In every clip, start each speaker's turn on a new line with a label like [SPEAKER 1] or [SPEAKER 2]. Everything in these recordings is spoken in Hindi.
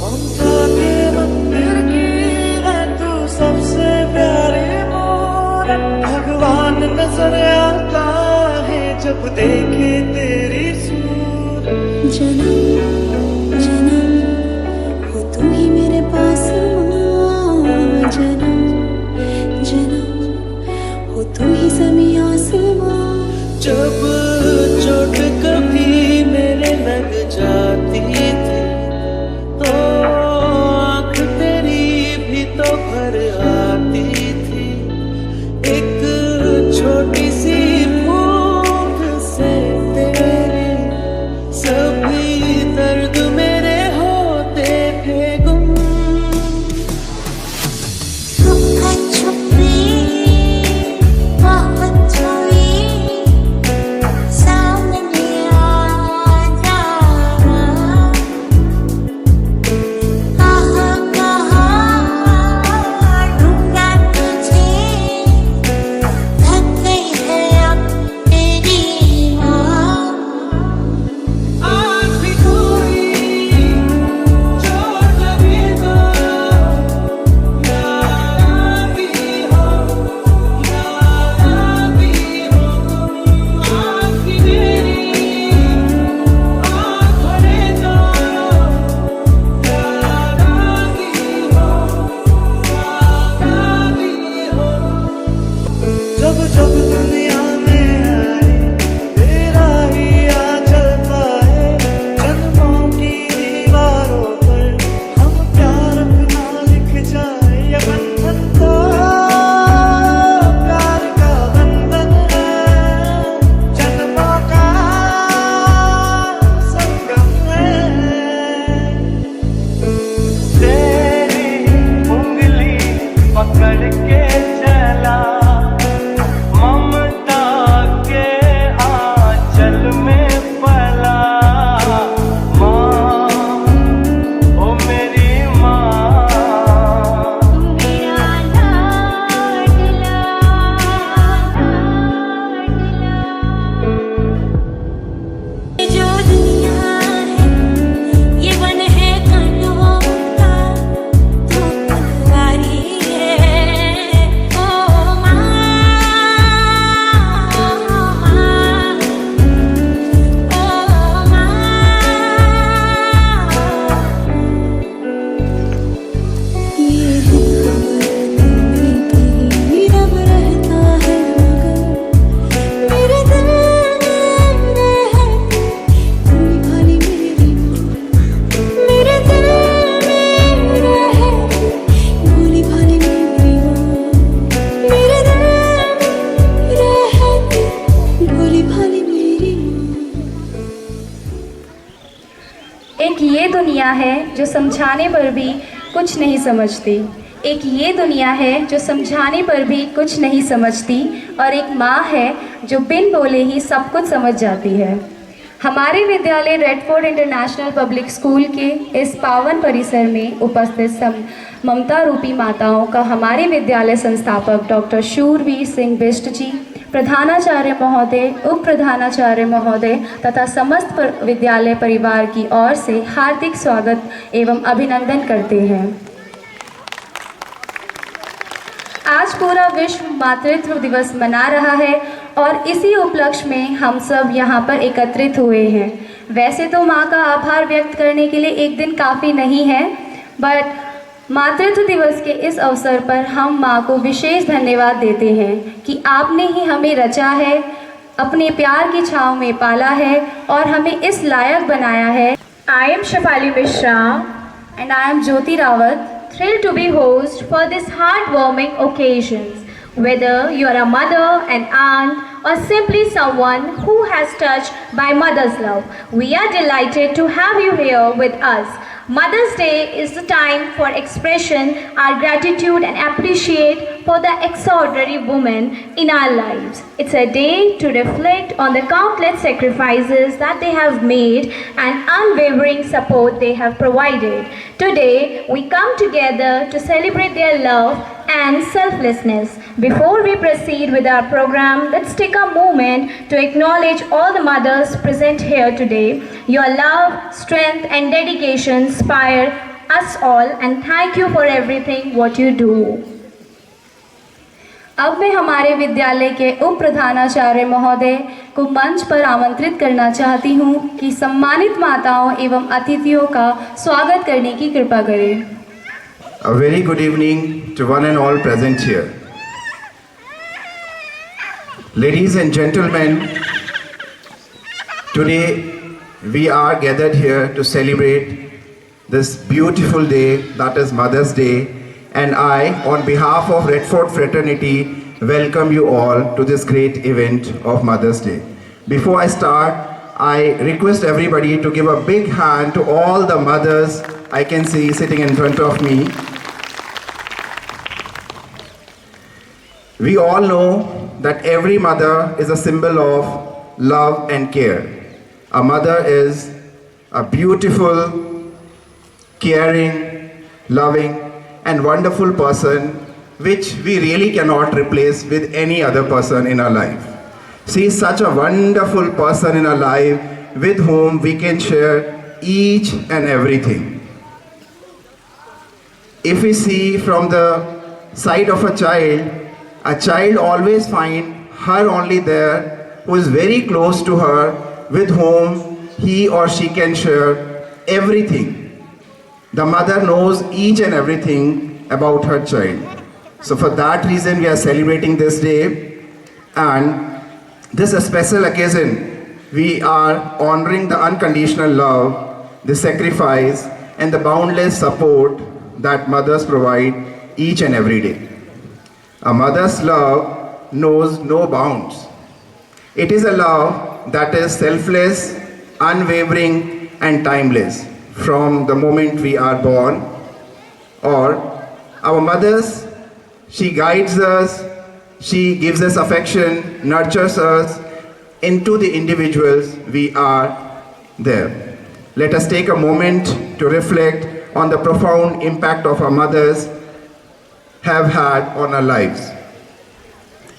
[SPEAKER 1] ममता के मंदिर की है तू सबसे प्यारी मूरत, भगवान नजर आता है जब देखे तेरी सूरत।
[SPEAKER 2] जन्म जन्म हो तू ही मेरे पास माँ, जन्म जन्म हो तू ही ज़मीं आसमां।
[SPEAKER 1] जब चोट कभी मेरे लग जाती थी तो आँख तेरी भी तो भर आती थी। एक छोटी सी फूंक से तेरे सभी दर्द मेरे होते थे गुम।
[SPEAKER 2] छुप छुपी मोहब्बत हुई, सामने आ जाना। कहाँ ढूंढा तुझे, थक गई है अब तेरी माँ।
[SPEAKER 1] आज भी कोई चोट लगे तो यारा भी हो, यारा भी हो। आज भी मेरी आँख भरे तो यारा भी हो, यारा भी हो। जब जब दुनिया में आए तेरा ही आंचल पाए, जन्मों की दीवारों पर हम प्यार अपना लिख जाए। ये बंधन तो प्यार का बंधन है, जन्मों का संगम है। तेरी उंगली पकड़ के चला, ममता के आंचल में पला। माँ ओ मेरी माँ,
[SPEAKER 2] मेरा लाडला लाडला। जो दुनिया है ये वन है कांटों का, तू फुलवारी है। ओ माँ, ओ माँ, ओ माँ। ये है खबर तुम्हें कहीं रब रहता है, मगर मेरे दिल में रहती भोली भाली मेरी माँ। मेरे दिल में रहती भोली भाली मेरी माँ। मेरे दिल में रहती भोली भाली मेरी माँ।
[SPEAKER 3] एक ये दुनिया है जो समझाने पर भी कुछ नहीं समझती, एक ये दुनिया है जो समझाने पर भी कुछ नहीं समझती, और एक माँ है जो बिन बोले ही सब कुछ समझ जाती है। हमारे विद्यालय रेडफोर्ड इंटरनेशनल पब्लिक स्कूल के इस पावन परिसर में उपस्थित ममता रूपी माताओं का हमारे विद्यालय संस्थापक डॉक्टर शूरवीर सिंह बिष्ट जी, प्रधानाचार्य महोदय, उप प्रधानाचार्य महोदय तथा समस्त विद्यालय परिवार की ओर से हार्दिक स्वागत एवं अभिनंदन करते हैं। आज पूरा विश्व मातृत्व दिवस मना रहा है और इसी उपलक्ष्य में हम सब यहाँ पर एकत्रित हुए हैं। वैसे तो माँ का आभार व्यक्त करने के लिए एक दिन काफ़ी नहीं है, बट मातृत्व दिवस के इस अवसर पर हम माँ को विशेष धन्यवाद देते हैं कि आपने ही हमें रचा है, अपने प्यार की छाँव में पाला है और हमें इस लायक बनाया है।
[SPEAKER 4] I am Shafali Mishra
[SPEAKER 3] And I am Jyoti Rawat,
[SPEAKER 4] thrilled to be host for this heartwarming occasions. Whether you are a mother, an aunt, or simply someone who has touched by mother's love, we are delighted to have you here with us. Mother's Day is the time for expression our gratitude and appreciate for the extraordinary women in our lives. It's a day to reflect on the countless sacrifices that they have made and unwavering support they have provided. Today, we come together to celebrate their love and selflessness. Before we proceed with our program, let's take a moment to acknowledge all the mothers present here today. Your love, strength, and dedication inspire us all, and thank you for everything what you do.
[SPEAKER 3] अब मैं हमारे विद्यालय के उप प्रधानाचार्य महोदय को मंच पर आमंत्रित करना चाहती हूँ कि सम्मानित माताओं एवं अतिथियों का स्वागत करने की कृपा करें।
[SPEAKER 5] A very good evening to one and all present here. Ladies and gentlemen, today we are gathered here to celebrate this beautiful day, that is Mother's Day, and I, on behalf of Redford Fraternity, welcome you all to this great event of Mother's Day. Before I start, I request everybody to give a big hand to all the mothers I can see sitting in front of me. We all know that every mother is a symbol of love and care. A mother is a beautiful, caring, loving, and wonderful person which we really cannot replace with any other person in our life. She is such a wonderful person in our life with whom we can share each and everything. If we see from the side of a child always finds her only there who is very close to her, with whom he or she can share everything. The mother knows each and everything about her child. So for that reason we are celebrating this day, and this special occasion we are honoring the unconditional love, the sacrifice, and the boundless support that mothers provide each and every day. A mother's love knows no bounds. It is a love that is selfless, unwavering, and timeless. From the moment we are born, or our mothers, she guides us, she gives us affection, nurtures us into the individuals we are there. Let us take a moment to reflect on the profound impact of our mothers have had on our lives.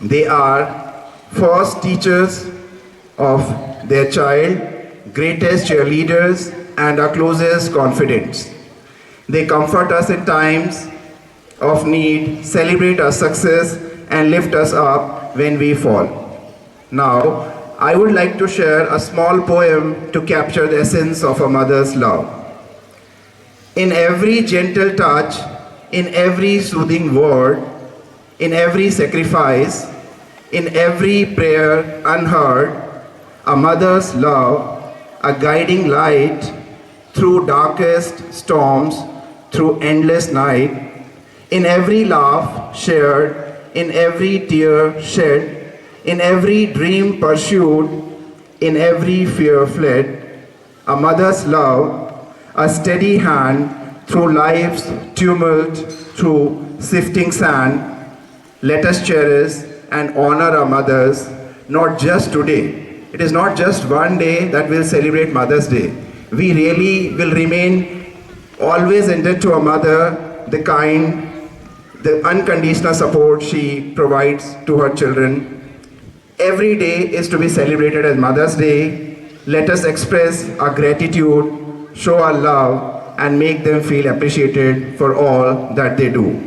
[SPEAKER 5] They are first teachers of their child, greatest cheerleaders, and our closest confidants. They comfort us in times of need, celebrate our success, and lift us up when we fall. Now, I would like to share a small poem to capture the essence of a mother's love. In every gentle touch, in every soothing word, in every sacrifice, in every prayer unheard, a mother's love, a guiding light through darkest storms, through endless night, in every laugh shared, in every tear shed, in every dream pursued, in every fear fled, a mother's love, a steady hand through life's tumult, through sifting sand. Let us cherish and honor our mothers, not just today. It is not just one day that we'll celebrate Mother's Day. We really will remain always indebted to our mother, the kind, the unconditional support she provides to her children. Every day is to be celebrated as Mother's Day. Let us express our gratitude, show our love, and make them feel appreciated for all that they do.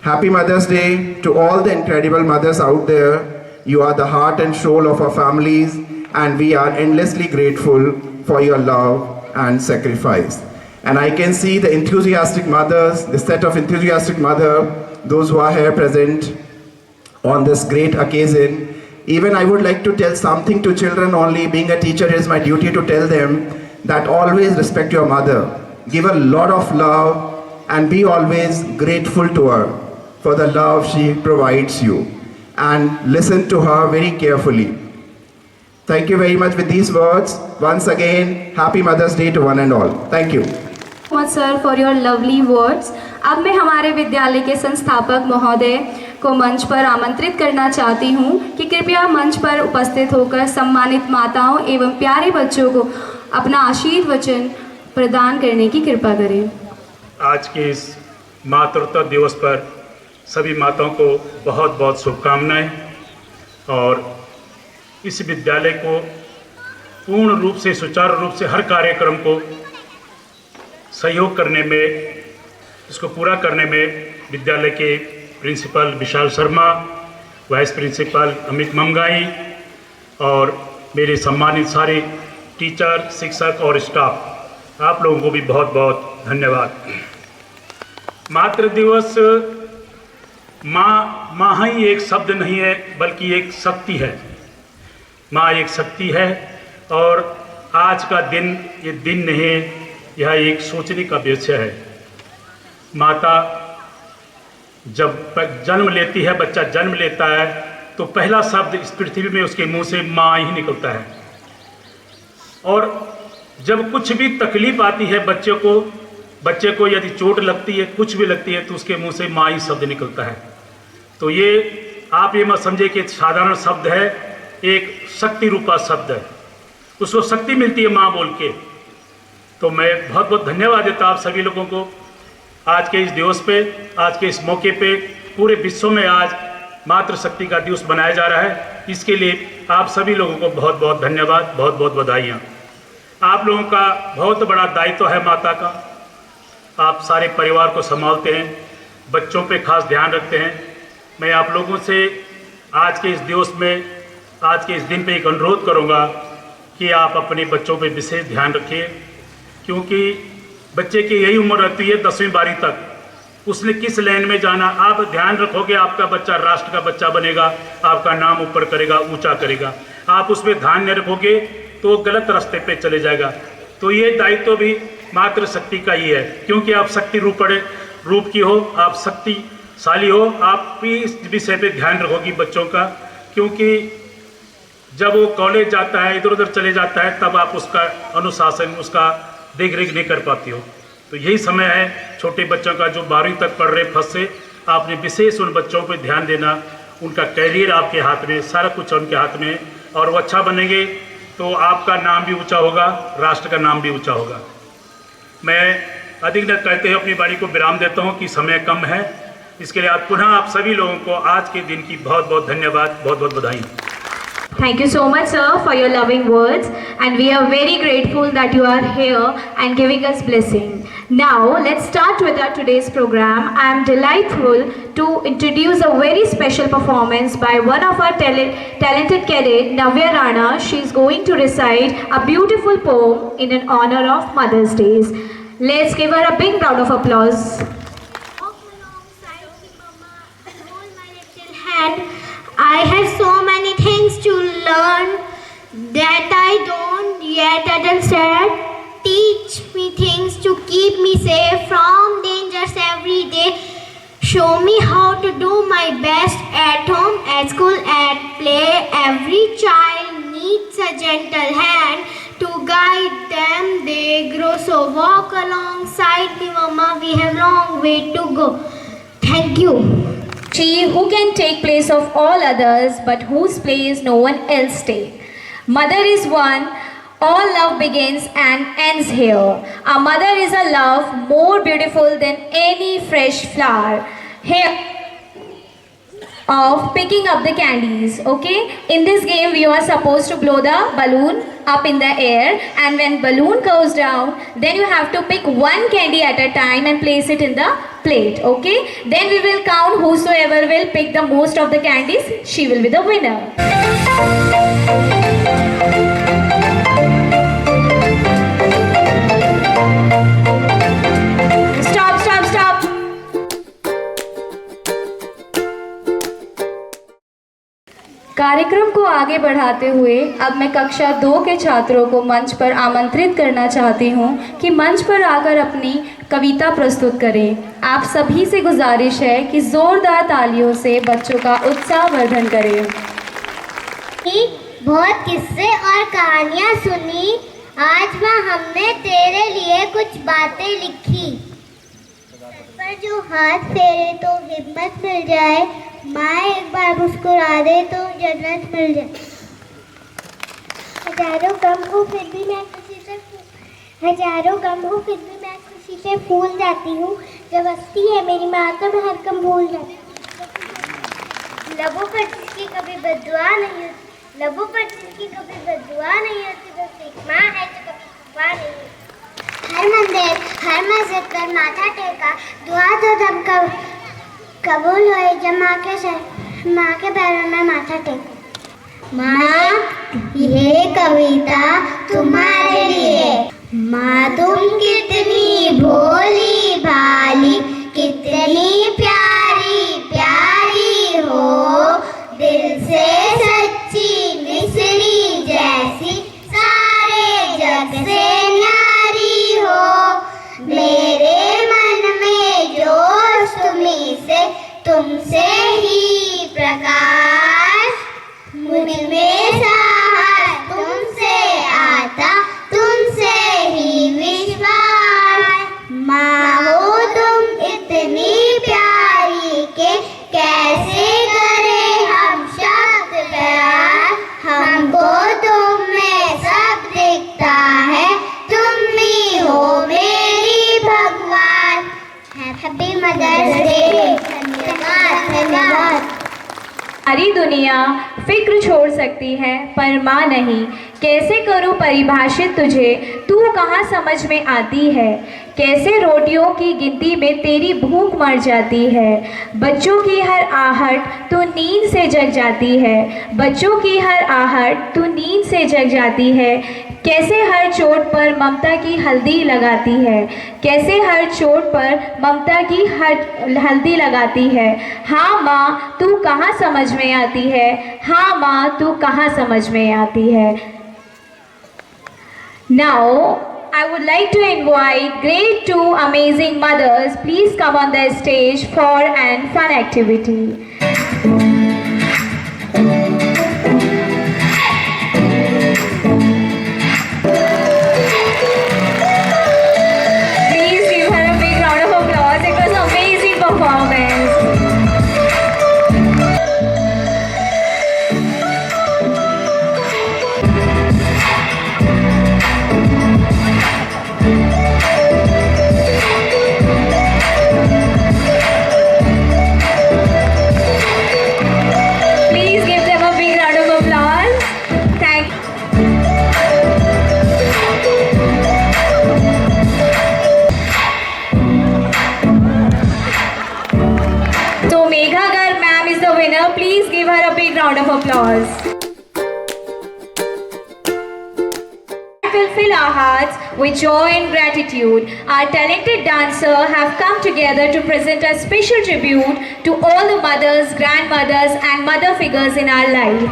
[SPEAKER 5] Happy Mother's Day to all the incredible mothers out there. You are the heart and soul of our families, and we are endlessly grateful for your love and sacrifice. And I can see the enthusiastic mothers, the set of enthusiastic mothers, those who are here present on this great occasion. Even I would like to tell something to children only. Being a teacher, it is my duty to tell them that always respect your mother. Give a lot of love and be always grateful to her for the love she provides you. And listen to her very carefully. Thank you very much with these words. Once again, Happy Mother's Day to one and all. Thank you.
[SPEAKER 3] much sir for your lovely words. अब मैं हमारे विद्यालय के संस्थापक महोदय को मंच पर आमंत्रित करना चाहती हूँ कि कृपया मंच पर उपस्थित होकर सम्मानित माताओं एवं प्यारे बच्चों को अपना आशीर्वचन प्रदान करने की कृपा करें।
[SPEAKER 6] आज के इस मातृत्व दिवस पर सभी माताओं को बहुत बहुत शुभकामनाएं और इस विद्यालय को पूर्ण रूप से सुचारू रूप से हर कार्यक्रम को सहयोग करने में, इसको पूरा करने में विद्यालय के principal Vishal Sharma, vice principal Amit Mamgai और मेरे सम्मानित सारे टीचर, शिक्षक और स्टाफ, आप लोगों को भी बहुत बहुत धन्यवाद। मातृ दिवस माँ ही एक शब्द नहीं है बल्कि एक शक्ति है। माँ एक शक्ति है और आज का दिन ये दिन नहीं, यह एक सोचने का विषय है। माता जब जन्म लेती है, बच्चा जन्म लेता है तो पहला शब्द इस पृथ्वी में उसके मुंह से माँ ही निकलता है। और जब कुछ भी तकलीफ आती है बच्चे को यदि चोट लगती है, कुछ भी लगती है, तो उसके मुंह से माँ ही शब्द निकलता है। तो ये आप ये मत समझे कि एक साधारण शब्द है, एक शक्ति रूपा शब्द है, उसको शक्ति मिलती है माँ बोल के। तो मैं बहुत बहुत धन्यवाद देता आप सभी लोगों को। आज के इस दिवस पे, आज के इस मौके पे पूरे विश्व में आज मातृशक्ति का दिवस मनाया जा रहा है। इसके लिए आप सभी लोगों को बहुत बहुत धन्यवाद, बहुत बहुत बधाइयाँ। आप लोगों का बहुत बड़ा दायित्व है माता का। आप सारे परिवार को संभालते हैं, बच्चों पे खास ध्यान रखते हैं। मैं आप लोगों से आज के इस दिवस में, आज के इस दिन पे एक अनुरोध करूँगा कि आप अपने बच्चों पे विशेष ध्यान रखिए, क्योंकि बच्चे की यही उम्र रहती है 10वीं 12वीं तक, उसने किस लाइन में जाना। आप ध्यान रखोगे आपका बच्चा राष्ट्र का बच्चा बनेगा, आपका नाम ऊपर करेगा, ऊंचा करेगा। आप उसमें ध्यान नहीं रखोगे तो वो गलत रास्ते पे चले जाएगा। तो ये दायित्व भी मातृशक्ति का ही है, क्योंकि आप शक्ति रूप की हो, आप शक्तिशाली हो। आप भी इस विषय पे ध्यान रखोगी बच्चों का, क्योंकि जब वो कॉलेज जाता है, इधर उधर चले जाता है, तब आप उसका अनुशासन, उसका देख रेख नहीं कर पाती हो। तो यही समय है छोटे बच्चों का जो 12वीं तक पढ़ रहे फर्स्ट से, आपने विशेष उन बच्चों पर ध्यान देना। उनका कैरियर आपके हाथ में, सारा कुछ उनके हाथ में, और वो अच्छा बनेंगे तो आपका नाम भी ऊंचा होगा, राष्ट्र का नाम भी ऊंचा होगा। मैं अधिक न कहते हुए अपनी वाणी को विराम देता हूं कि समय कम है। इसके लिए पुनः आप सभी लोगों को आज के दिन की बहुत बहुत धन्यवाद, बहुत बहुत बधाई।
[SPEAKER 4] Thank you so much, sir, for your loving words, and we are very grateful that you are here and giving us blessing. Now, let's start with our today's program. I am delightful to introduce a very special performance by one of our talented cadet, Navya Rana. She is going to recite a beautiful poem in an honor of Mother's Day. Let's give her a big round of applause.
[SPEAKER 7] Walk alongside me, Mama, hold my little hand. I have so many things to learn that I don't yet understand. Teach me things to keep me safe from dangers every day. Show me how to do my best at home, at school, at play. Every child needs a gentle hand to guide them. They grow, so walk alongside me, Mama. We have long way to go. Thank you.
[SPEAKER 4] She who can take place of all others, but whose place no one else take. Mother is one, all love begins and ends here. A mother is a love more beautiful than any fresh flower. Here of picking up the candies, okay? In this game we are supposed to blow the balloon up in the air, and when balloon goes down, then you have to pick one candy at a time and place it in the plate, okay? Then we will count whosoever will pick the most of the candies, she will be the winner. Stop, stop, stop.
[SPEAKER 3] कार्यक्रम को आगे बढ़ाते हुए अब मैं कक्षा 2 के छात्रों को मंच पर आमंत्रित करना चाहती हूं कि मंच पर आकर अपनी कविता प्रस्तुत करें। आप सभी से गुजारिश है कि जोरदार तालियों से बच्चों का उत्साह वर्धन करें।
[SPEAKER 7] बहुत किस्से और कहानियाँ सुनी, आज वह हमने तेरे लिए कुछ बातें लिखी। पर जो हाथ फेरे तो हिम्मत मिल जाए, माँ एक बार मुस्कुरा दे तो जन्नत मिल जाए। हजारों गम हो फिर भी मैं खुशी से फूल जाती हूँ। जब हंसती है मेरी माँ तो मैं हर गम भूल जाती हूँ। लबों पर जिसकी कभी बद्दुआ नहीं होती, लबों पर जिसकी कभी बद्दुआ नहीं होती, बस एक माँ है जो कभी खुफा नहीं होती। हर मंदिर हर मस्जिद पर माथा टेका, दुआ तो तब कबूल हुई जब माँ के पैरों में माथा टेका। माँ, ये कविता तुम्हारे लिए। माँ तुम कितनी भोली भाली, कितनी प्यारी प्यारी हो, दिल से सच्ची मिसरी जैसी, सारे जग से न्यारी हो। मेरे मन में जोश तुम्हीं से, तुमसे ही प्रकाश, मुझ में साहस तुमसे आता, तुमसे ही विश्वास। माँ हो तुम इतनी प्यारी के कैसे करें हम शब्द बयान, हमको तुम में सब दिखता है, तुम ही हो मेरी भगवान। Happy Mother's Day. धन्यवाद।
[SPEAKER 4] सारी दुनिया फिक्र छोड़ सकती है पर माँ नहीं। कैसे करूँ परिभाषित तुझे, तू कहाँ समझ में आती है। कैसे रोटियों की गिनती में तेरी भूख मर जाती है। बच्चों की हर आहट तू नींद से जग जाती है, बच्चों की हर आहट तू नींद से जग जाती है। कैसे हर चोट पर ममता की हल्दी लगाती है, कैसे हर चोट पर ममता की हल्दी लगाती है। हाँ माँ तू कहाँ समझ में आती है, हाँ माँ तू कहाँ समझ में आती है। Now I would like to invite great two amazing mothers. Please come on the stage for an fun activity. Please give her a big round of applause. It was an amazing performance. Please give them a big round of applause. Thank you. So Megha Garg ma'am is the winner. Please give her a big round of applause. Will fill our hearts with joy and gratitude. Our talented dancers have come together to present a special tribute to all the mothers, grandmothers and mother figures in our life.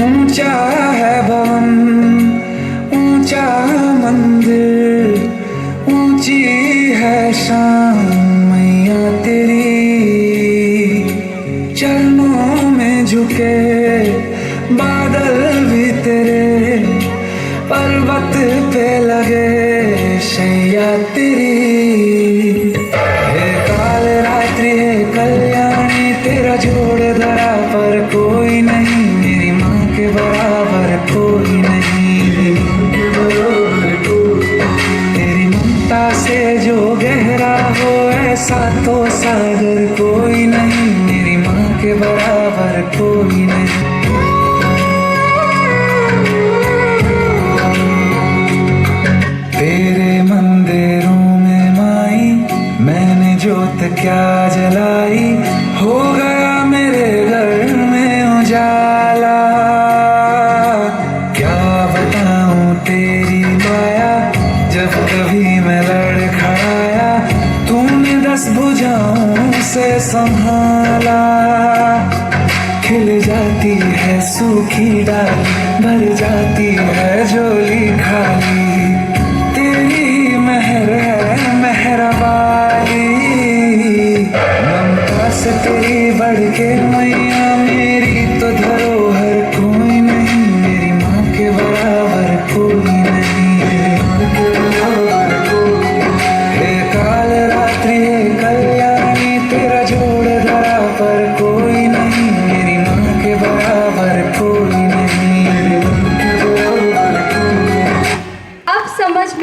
[SPEAKER 1] ऊंचा है भवन, ऊंचा मंदिर, ऊंची है शान मैया तेरी। चरणों में झुके बादल भी तेरे, पर्वत पे लगे शैया तेरी। हे काल रात्रि है कल्याणी, तेरा जोड़ धरा पर कोई नहीं, मेरी माँ के बराबर कोई नहीं। तेरी ममता से जो गहरा हो ऐसा तो सागर कोई नहीं, मेरी माँ के बराबर कोई नहीं। तेरे मंदिरों में माई मैंने जोत क्या जलाई, हो गया मेरे घर में उजाला। क्या बताऊं तेरी माया, जब कभी मैं लड़खड़ाया, तूने 10 भुजाओं से संभाला। खिल जाती है सूखी डाली, भर जाती है झोली खाली, तेरी मेहर है मेहरबानी। ममता से तेरी बढ़ के मैया, मेरी तो धरोहर कोई नहीं,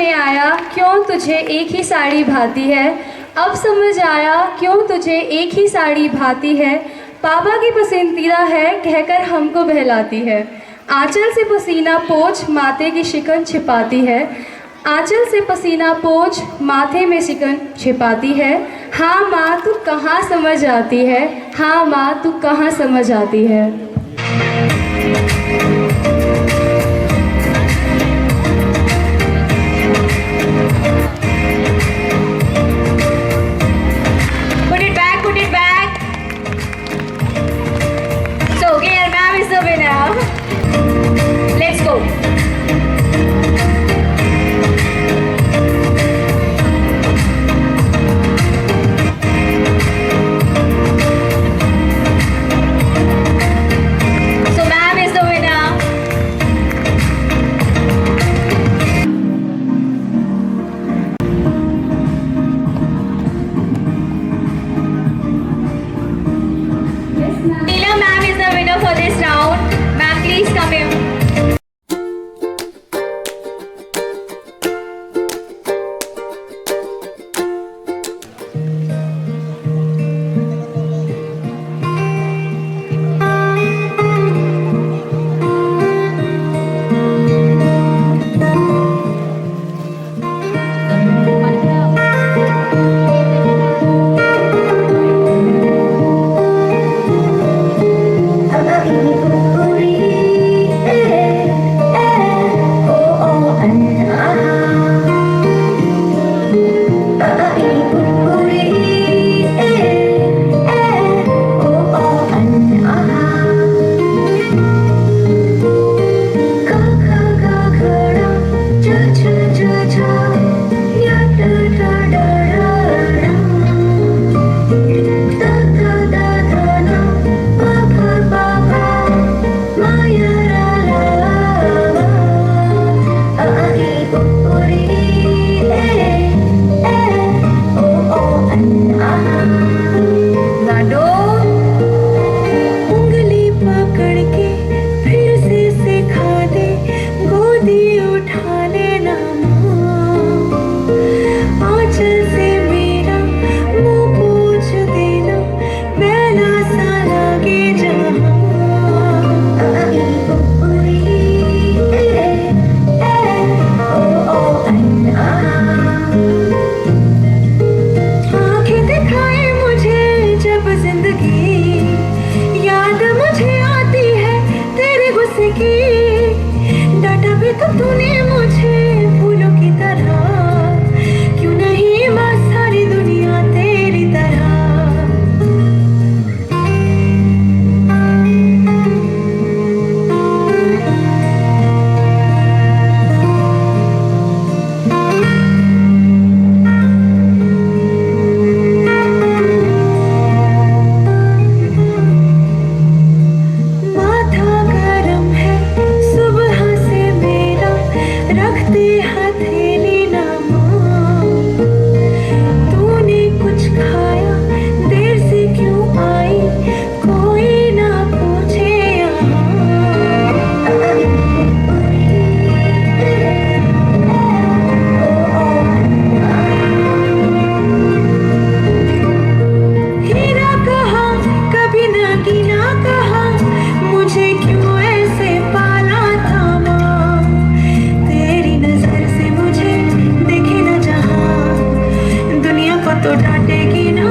[SPEAKER 3] नहीं आया क्यों तुझे एक ही साड़ी भाती है, अब समझ आया क्यों तुझे एक ही साड़ी भाती है। पापा की पसंदीदा है कहकर हमको बहलाती है, आंचल से पसीना पोंछ माथे की शिकन छिपाती है। आंचल से पसीना पोंछ माथे में शिकन छिपाती है। हाँ माँ तू कहाँ समझ आती है, हाँ माँ तू कहाँ समझ आती है।
[SPEAKER 4] Put it back, put it back. So, Gail ma'am is the winner. Let's go. So, ma'am is the winner. Neela ma'am is the winner for this round. Ma'am, please come here.
[SPEAKER 2] उंगली पकड़ के फिर से सिखा दे, गोदी उठा लेना माँ। आंचल से मेरा मुंह पोंछ देना, बेला सा लागे जहाँ। आंखें दिखाए मुझे जब जिंदगी, याद मुझे आती है तेरे गुस्से की। डांटा भी तो तूने मुझे फूलों की तरह, क्यों नहीं माँ सारी दुनिया तेरी तरह। माथा गरम है सुबह से मेरा, रखते हथेली ना माँ। तूने कुछ खाया, देर से क्यों आई, कोई ना पूछे हीरा कहा कभी ना गिना कहा, मुझे क्यों ऐसे पाला था माँ। तेरी नजर से मुझे देखे ना जहाँ, दुनिया को तो डांटेगी ना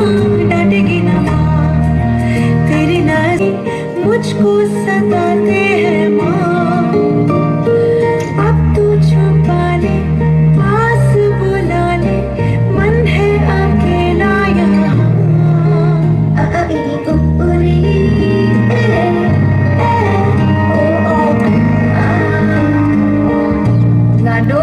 [SPEAKER 2] माँ। तेरी नजर मुझको सताते हैं माँ। अब तू छुपा ले, पास बुला ले, मन है अकेला यहाँ।
[SPEAKER 4] Lado.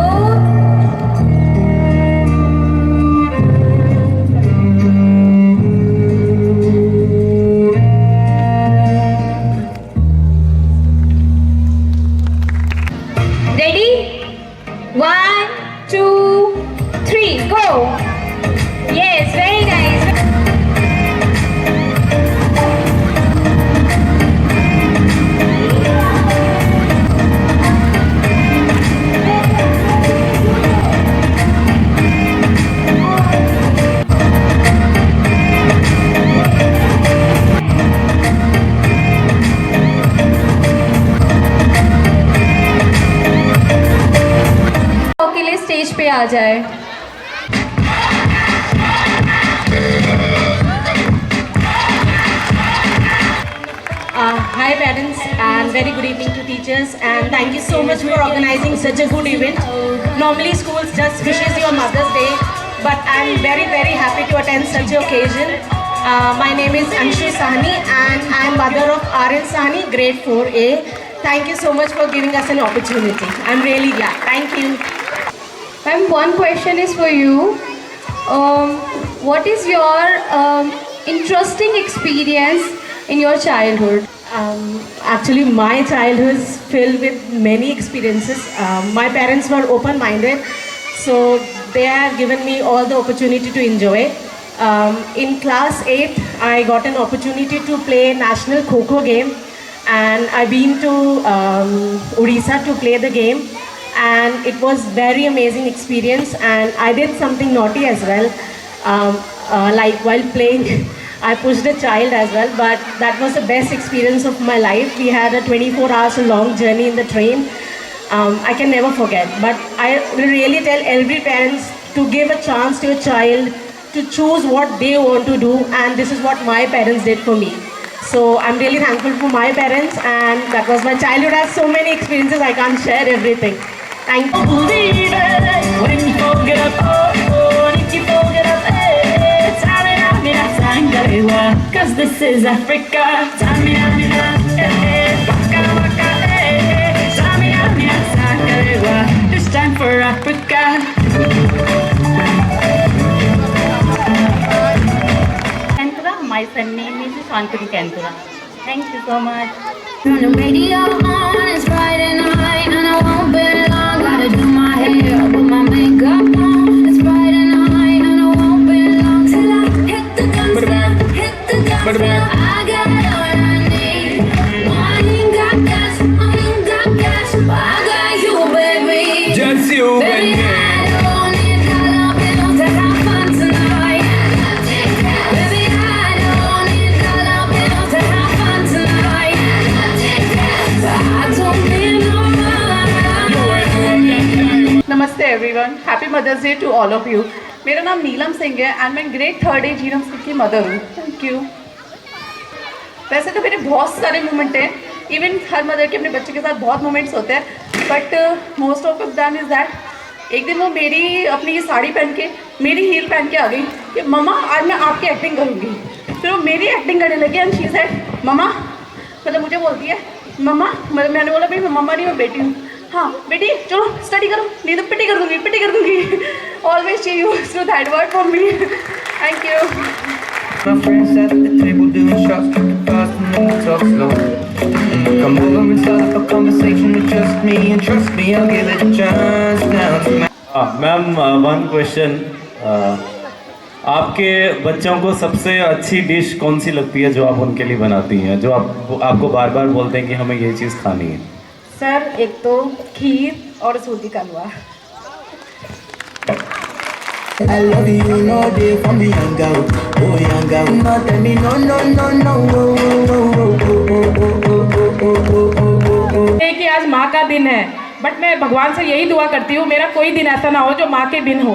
[SPEAKER 4] Ready? 1, 2, 3, go! Yes, very nice.
[SPEAKER 3] Stage पे आ जाए।
[SPEAKER 8] Hi parents and very good evening to teachers, and thank you so much for organizing such a good event. Normally schools just wishes your Mother's Day, but I'm very happy to attend such an occasion. My name is Anshu Sahni and I'm mother of RN Sahni, grade 4A. Thank you so much for giving us an opportunity. I'm really glad. Thank you.
[SPEAKER 3] Ma'am, one question is for you. What is your interesting experience in your childhood?
[SPEAKER 8] Actually, my childhood is filled with many experiences. My parents were open-minded, so they have given me all the opportunity to enjoy. In class 8, I got an opportunity to play national Kho-Kho game, and I've been to Odisha to play the game, and it was very amazing experience. And I did something naughty as well, like while playing. I pushed a child as well, but that was the best experience of my life. We had a 24 hours long journey in the train. I can never forget. But I will really tell every parents to give a chance to a child to choose what they want to do, and this is what my parents did for me. So I'm really thankful for my parents, and that was my childhood. I have so many experiences, I can't share everything. Thank you.
[SPEAKER 9] Cause this is Africa. This time for Africa. Kantura, my son name is Shantanu Kantura. Thank you so much.
[SPEAKER 10] Turn the radio on, it's Friday night, and I won't be long. Gotta do my hair, put my makeup on. It's Friday night, and I won't be long till I hit the dance floor, hit the dance floor. I got all I need. No, I ain't got gas, I ain't got cash, but I got you, baby.
[SPEAKER 1] Just you,
[SPEAKER 10] Baby, I don't need dollar bills to have fun tonight. Baby, I don't need dollar bills to have fun tonight. I don't need no money.
[SPEAKER 11] नमस्ते everyone, happy Mother's Day to all of you. मेरा नाम नीलम सिंह है एंड मैं ग्रेड 3 ए जीनम सिंह की मदर हूँ। Thank you. वैसे तो मेरे बहुत सारे मोमेंट हैं, इवन हर मदर के अपने बच्चे के साथ बहुत मोमेंट्स होते हैं, but most of that is that एक दिन वो मेरी अपनी ये साड़ी पहन के मेरी हील पहन के आ गई कि मम्मा आज मैं आपकी एक्टिंग करूँगी। फिर वो मेरी एक्टिंग करने लगी एंड शी सेड मम्मा, मतलब मुझे बोलती है मम्मा, मतलब मैंने बोला भाई मैं मम्मा नहीं, मैं बेटी हूँ। हाँ बेटी चलो स्टडी करो, नहीं तो पिटी कर दूँगी, पिटी कर दूँगी। Always she used to that word for me. Thank you.
[SPEAKER 1] My friends at the table doing shots, tripping fast and then we talk slow. Come over and start up a conversation with just me, and trust me, I'll give it a chance. Now to my
[SPEAKER 12] ma'am, one question, आपके बच्चों को सबसे अच्छी डिश कौन सी लगती है जो आप उनके लिए बनाती हैं, जो आपको बार बार बोलते हैं कि हमें ये चीज़ खानी है?
[SPEAKER 8] सर एक तो खीर और सूजी का हलवा।
[SPEAKER 1] I love you, no day from the young out, oh young out. No tell me no, no, no, no, oh, oh, oh, oh, oh, oh, oh, oh, oh.
[SPEAKER 11] कि आज माँ का दिन है, बट मैं भगवान से यही दुआ करती हूँ मेरा कोई दिन ऐसा ना हो जो माँ के बिन हो।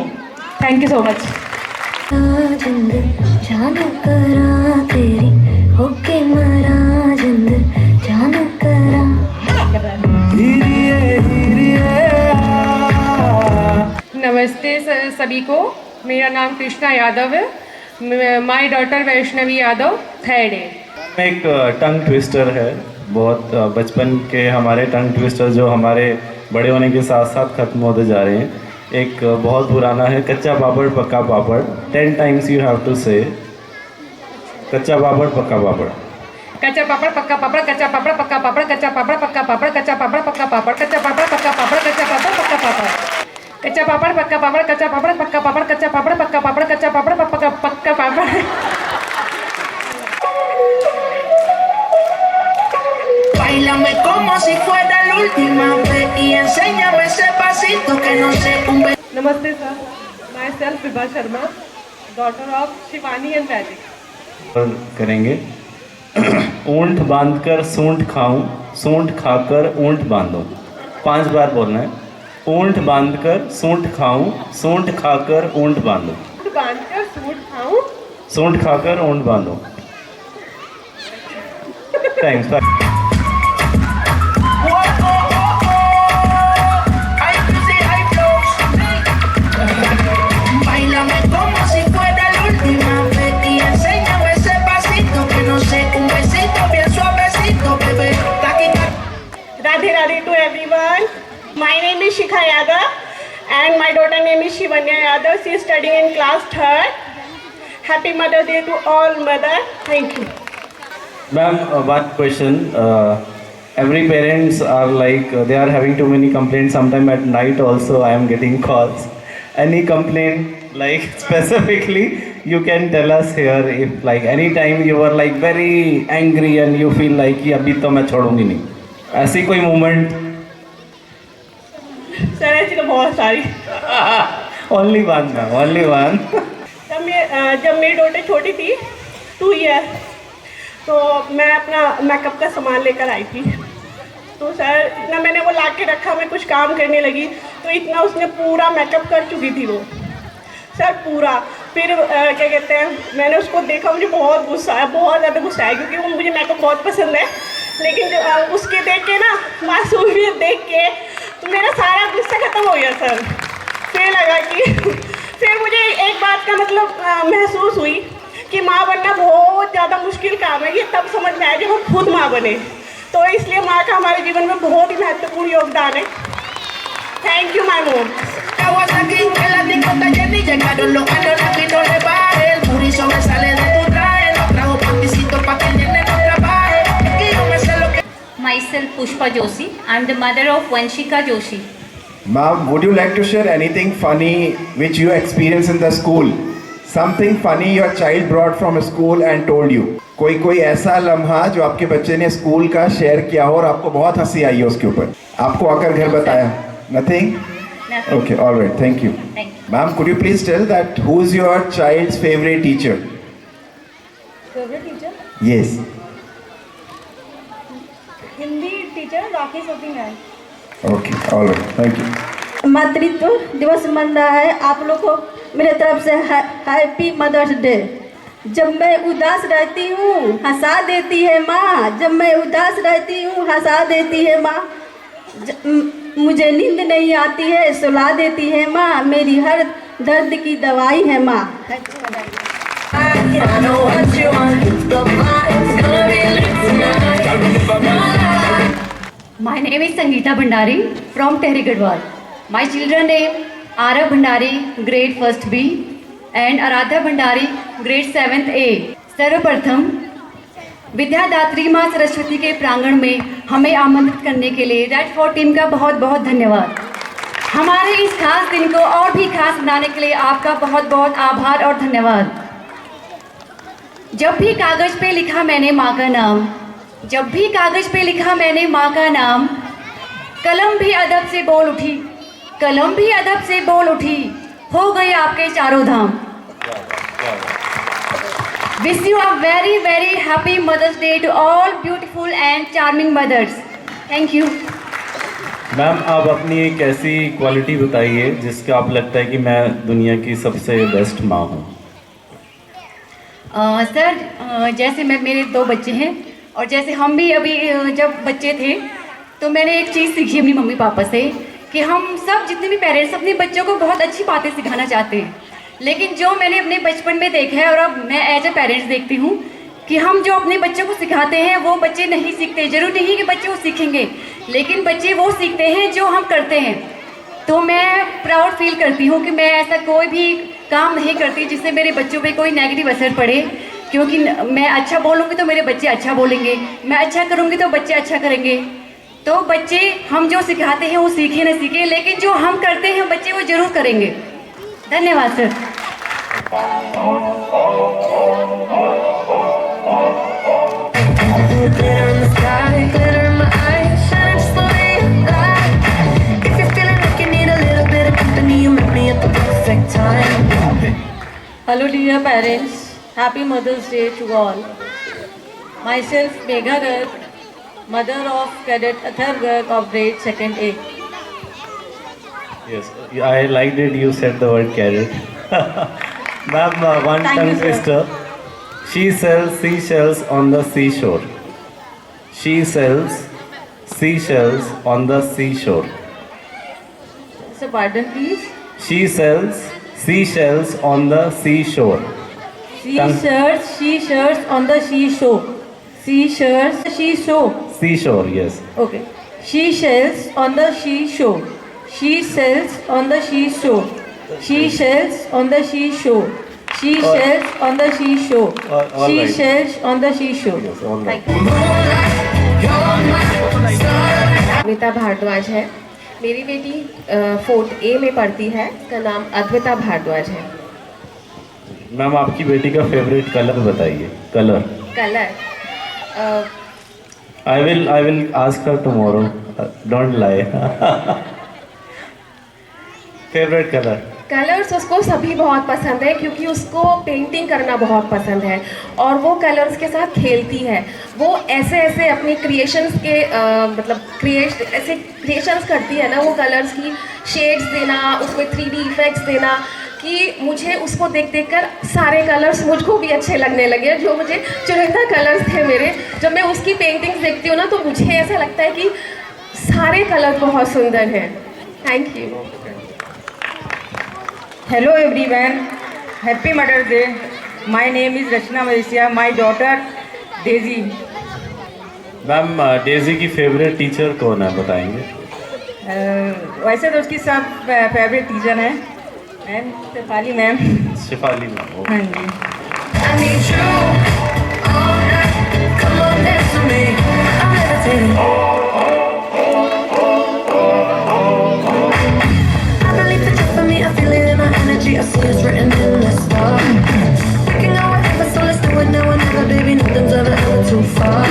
[SPEAKER 11] Thank you so much.
[SPEAKER 10] जान करा तेरी होके मरा जिंद जान करा।
[SPEAKER 11] नमस्ते सभी को, मेरा नाम कृष्णा यादव है। My daughter Vaishnavi Yadav, 3rd A।
[SPEAKER 12] एक टंग ट्विस्टर है, बहुत बचपन के हमारे टंग ट्विस्टर जो हमारे बड़े होने के साथ साथ खत्म होते जा रहे हैं। एक बहुत पुराना है, कच्चा पापड़ पक्का पापड़। 10 times you have to say कच्चा पापड़ पक्का पापड़।
[SPEAKER 11] कच्चा पापड़ पक्का पापड़, कच्चा पापड़ पक्का पापड़, कच्चा पापड़ पक्का पापड़, कच्चा पापड़ पक्का पापड़, कच्चा पापड़ पक्का पापड़, कच्चा पापड़ पक्का पापड़, कच्चा पापड़ पक्का पापड़, कच्चा पापड़ पक्का पापड़, कच्चा पापड़ पक्का पापड़, कच्चा पापड़ पक्का पापड़।
[SPEAKER 1] Báilame como si fuera la última vez y enséñame ese pasito que no sé un beso.
[SPEAKER 11] नमस्ते sir, my self Vibha Sharma, daughter of Shivani and वैदिक।
[SPEAKER 12] करेंगे ऊंट बांधकर सूंठ खाऊं, सूंठ खाकर ऊंट बांधूं। 5 बार बोलना है। ऊंट बांधकर सूंठ खाऊं, सूंठ खाकर ऊंट बांधूं।
[SPEAKER 8] बांधकर सूट खाऊं,
[SPEAKER 12] सूंठ खाकर ऊंट बांधूं। Thanks.
[SPEAKER 10] Báilame como si fuera la última vez y enséñame ese pasito que no sé, un besito bien suavecito, bebé.
[SPEAKER 8] Radhe Radhe to everyone. My name is Shikha Yadav and my daughter name is Shivanya Yadav. She is studying in class 3rd. Happy Mother's Day to all mother. Thank you.
[SPEAKER 12] Ma'am, one question. Every parents are like they are having too many complaints. Sometime at night also I am getting calls. Any complaint like specifically you can tell us here if like any time you were like very angry and you feel like कि अभी तो मैं छोड़ूंगी नहीं, ऐसी कोई मोमेंट?
[SPEAKER 8] सर ऐसी तो बहुत सारी।
[SPEAKER 12] Only one ma'am, only one.
[SPEAKER 8] जब मेरी डॉटर छोटी थी 2 ईयर, तो मैं अपना मेकअप का सामान लेकर आई थी। तो सर इतना मैंने वो ला के रखा, मैं कुछ काम करने लगी तो इतना उसने पूरा मेकअप कर चुकी थी वो सर पूरा। फिर क्या कहते हैं, मैंने उसको देखा, मुझे बहुत गुस्सा आया, बहुत ज़्यादा गुस्सा आया, क्योंकि वो मुझे मेकअप बहुत पसंद है। लेकिन उसके देख के ना, मासूमियत देख के तो मेरा सारा गुस्सा ख़त्म हो गया सर। फिर लगा कि फिर मुझे एक बात का मतलब महसूस हुई कि माँ बनना बहुत ज़्यादा मुश्किल काम है। ये तब समझ में आया जब हम खुद माँ बने। तो इसलिए माँ का हमारे जीवन में बहुत ही महत्वपूर्ण योगदान है। Thank you my mom.
[SPEAKER 9] Myself Pushpa Joshi. I am the mother of Vanshika Joshi.
[SPEAKER 5] Ma'am, would you like to share anything funny which you experienced in the school? Something funny your child brought from school and told you. कोई ऐसा लम्हा जो आपके बच्चे ने स्कूल का शेयर किया हो और आपको बहुत हंसी आई है उसके ऊपर, आपको आकर घर बताया? Nothing? Okay, all right, thank you. Ma'am, could you please tell that who is your child's favorite teacher?
[SPEAKER 8] Favourite teacher?
[SPEAKER 5] Yes.
[SPEAKER 8] Hindi teacher Rakesh होती है।
[SPEAKER 5] Okay, all right, thank you.
[SPEAKER 2] मातृत्व दिवस मन रहा है, आप लोग को मेरे तरफ से हैप्पी मदर्स डे। जब मैं उदास रहती हूँ हंसा देती है माँ, जब मैं उदास रहती हूँ हंसा देती है माँ, मुझे नींद नहीं आती है सुला देती है माँ, मेरी हर दर्द की दवाई है माँ।
[SPEAKER 9] My name is Sangeeta Bhandari from Tehri Garhwal. My children name Arav Bhandari, grade 1st B, and Aradhya Bhandari, grade 7th A. सर्वप्रथम विद्यादात्री माँ सरस्वती के प्रांगण में हमें आमंत्रित करने के लिए रेड फोर्ट टीम का बहुत बहुत धन्यवाद। हमारे इस खास दिन को और भी खास बनाने के लिए आपका बहुत बहुत आभार और धन्यवाद। जब भी कागज़ पे लिखा मैंने माँ का नाम, जब भी कागज़ पे लिखा मैंने माँ का नाम, कलम भी अदब से बोल उठी, कलम भी अदब से बोल उठी, हो गए आपके चारों धाम। Wish you a very very happy Mother's Day to all beautiful and charming mothers. Thank you.
[SPEAKER 12] Ma'am, आप अपनी एक ऐसी क्वालिटी बताइए जिसका आप लगता है कि मैं दुनिया की सबसे बेस्ट माँ हूँ।
[SPEAKER 9] सर जैसे मेरे 2 बच्चे हैं और जैसे हम भी अभी जब बच्चे थे तो मैंने एक चीज़ सीखी अपनी मम्मी पापा से कि हम सब जितने भी पेरेंट्स अपने बच्चों को बहुत अच्छी बातें सिखाना चाहते हैं, लेकिन जो मैंने अपने बचपन में देखा है और अब मैं एज ए पेरेंट्स देखती हूँ कि हम जो अपने बच्चों को सिखाते हैं वो बच्चे नहीं सीखते। जरूरी नहीं कि बच्चे वो सीखेंगे, लेकिन बच्चे वो सीखते हैं जो हम करते हैं। तो मैं प्राउड फील करती हूँ कि मैं ऐसा कोई भी काम नहीं करती जिससे मेरे बच्चों पे कोई नेगेटिव असर पड़े, क्योंकि मैं अच्छा बोलूँगी तो मेरे बच्चे अच्छा बोलेंगे, मैं अच्छा करूँगी तो बच्चे अच्छा करेंगे। तो बच्चे हम जो सिखाते हैं वो सीखे न सीखे, लेकिन जो हम करते हैं बच्चे वो जरूर करेंगे। धन्यवाद sir.
[SPEAKER 8] Hello dear parents, happy Mother's Day to all. Myself Megha Garg, mother of Cadet Athar Garg of grade 2nd A.
[SPEAKER 12] Yes, I liked it. You said the word carrot. Ma'am, one
[SPEAKER 8] Thank
[SPEAKER 12] tongue
[SPEAKER 8] you, sir.
[SPEAKER 12] twister. She sells seashells on the seashore. She sells seashells on the seashore.
[SPEAKER 8] So pardon, please.
[SPEAKER 12] She sells seashells on the seashore.
[SPEAKER 8] Seashirts on the seashore. Seashore.
[SPEAKER 12] Seashore, yes.
[SPEAKER 8] Okay. She sells on the seashore. She sells on the seashore. She sells on the seashore. She sells on the seashore.
[SPEAKER 12] All
[SPEAKER 8] She
[SPEAKER 12] right.
[SPEAKER 8] sells on the seashore.
[SPEAKER 12] Yes, all right.
[SPEAKER 13] Advita Bhardwaj है। मेरी बेटी 4th A में पढ़ती है। उसका नाम अद्विता भारद्वाज है।
[SPEAKER 12] मैम, आपकी बेटी का फेवरेट कलर बताइए। Colour.
[SPEAKER 13] Colour
[SPEAKER 12] I will ask her tomorrow. Don't lie. Favorite color.
[SPEAKER 13] Colours उसको सभी बहुत पसंद है क्योंकि उसको पेंटिंग करना बहुत पसंद है और वो कलर्स के साथ खेलती है। वो ऐसे ऐसे अपनी क्रिएशंस के ऐसे क्रिएशंस करती है ना, वो कलर्स की शेड्स देना, उसमें 3D इफेक्ट्स देना, कि मुझे उसको देख देख कर सारे कलर्स मुझको भी अच्छे लगने लगे। जो मुझे चुनिंदा कलर्स थे मेरे, जब मैं उसकी पेंटिंग्स देखती हूँ ना तो मुझे ऐसा लगता है कि सारे कलर बहुत सुंदर हैं। Thank you.
[SPEAKER 8] Hello everyone. Happy Mother's Day. My name is Rachna Malaysia. My daughter Daisy.
[SPEAKER 12] Ma'am, Daisy की फेवरेट टीचर कौन है, बताएंगे?
[SPEAKER 8] वैसे तो उसकी सब फेवरेट टीचर हैं। Ma'am Shefali ma'am.
[SPEAKER 12] Shefali ma'am.
[SPEAKER 8] हाँ जी।
[SPEAKER 10] I need you all night. Come on, dance with me. I'm levitating. I believe that you're for me. I feel it in my energy. I see it's written in the stars. We can go wherever, so let's do it now or never, baby. Nothing's ever too far.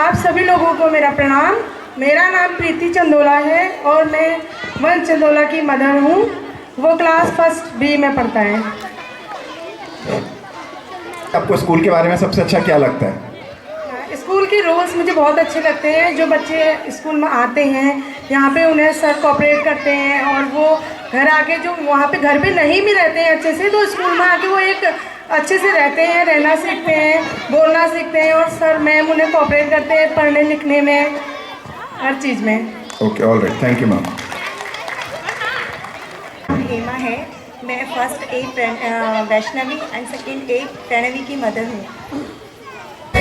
[SPEAKER 8] आप सभी लोगों को मेरा प्रणाम। मेरा नाम प्रीति चंदोला है और मैं वंश चंदोला की मदर हूँ। वो क्लास 1st B में पढ़ता है।
[SPEAKER 5] आपको स्कूल के बारे में सबसे अच्छा क्या लगता है?
[SPEAKER 8] स्कूल के रूल्स मुझे बहुत अच्छे लगते हैं। जो बच्चे स्कूल में आते हैं यहाँ पे उन्हें सर कोऑपरेट करते हैं और वो घर आके जो वहाँ पे घर पे नहीं भी रहते हैं अच्छे से, तो स्कूल में आके वो एक अच्छे से रहते हैं, रहना सीखते हैं, बोलना सीखते हैं और सर मैम उन्हें कोऑपरेट करते हैं पढ़ने लिखने में, हर चीज़ में।
[SPEAKER 5] Okay, all right, thank you ma'am.
[SPEAKER 2] Hema है। मैं 1st A Vaishnavi and 2nd A Pranavi की मदर हूँ।
[SPEAKER 10] I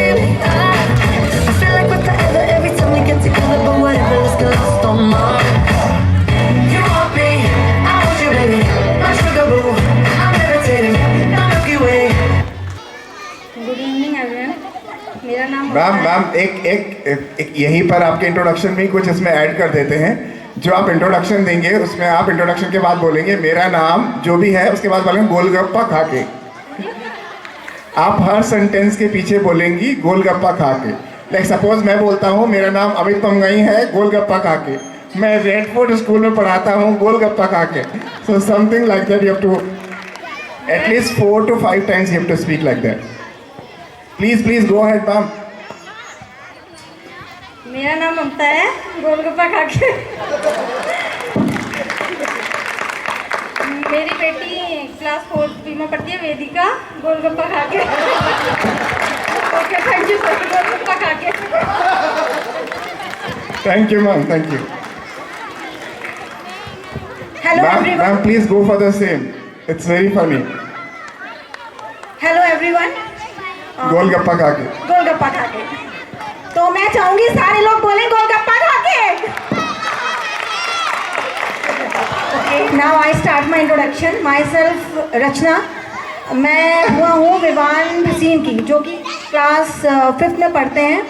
[SPEAKER 10] feel like we're forever every time we get together, but whatever, let's get lost on Mars. You want me, I want you, baby. My sugar boo, I'm levitating. The Milky Way.
[SPEAKER 2] Good evening everyone. मेरा नाम
[SPEAKER 5] मैम एक यहीं पर आपके इंट्रोडक्शन में ही कुछ इसमें ऐड कर देते हैं। जो आप इंट्रोडक्शन देंगे उसमें आप इंट्रोडक्शन के बाद बोलेंगे मेरा नाम जो भी है, उसके बाद बोलेंगे गोलगप्पा खा के। आप हर सेंटेंस के पीछे बोलेंगी गोलगप्पा खा के। लाइक सपोज मैं बोलता हूँ मेरा नाम अमित पंगई है, गोलगप्पा खा के। मैं रेडफोर्ड स्कूल में पढ़ाता हूँ, गोलगप्पा खा के। So something like that you have to at least 4 to 5 times you have to speak like that. Please go ahead, ma'am.
[SPEAKER 2] मेरा नाम ममता है, गोलगप्पा खा के। मेरी बेटी क्लास 4th B में पढ़ती है, वेदिका, गोलगप्पा खा के। Okay, thank you sir, golgappa खा के।
[SPEAKER 5] Thank you, ma'am. Thank you.
[SPEAKER 2] Hello everyone.
[SPEAKER 5] Ma'am, please go for the same. It's very funny.
[SPEAKER 2] Hello everyone.
[SPEAKER 5] Golgappa खा के।
[SPEAKER 2] गोलगप्पा खा के। तो मैं चाहूंगी सारे लोग बोलें गोलगप्पा खा के। Okay, now I start my introduction. Myself Rachna. मैं हूँ विवान भसीन की, जो कि क्लास 5th में पढ़ते हैं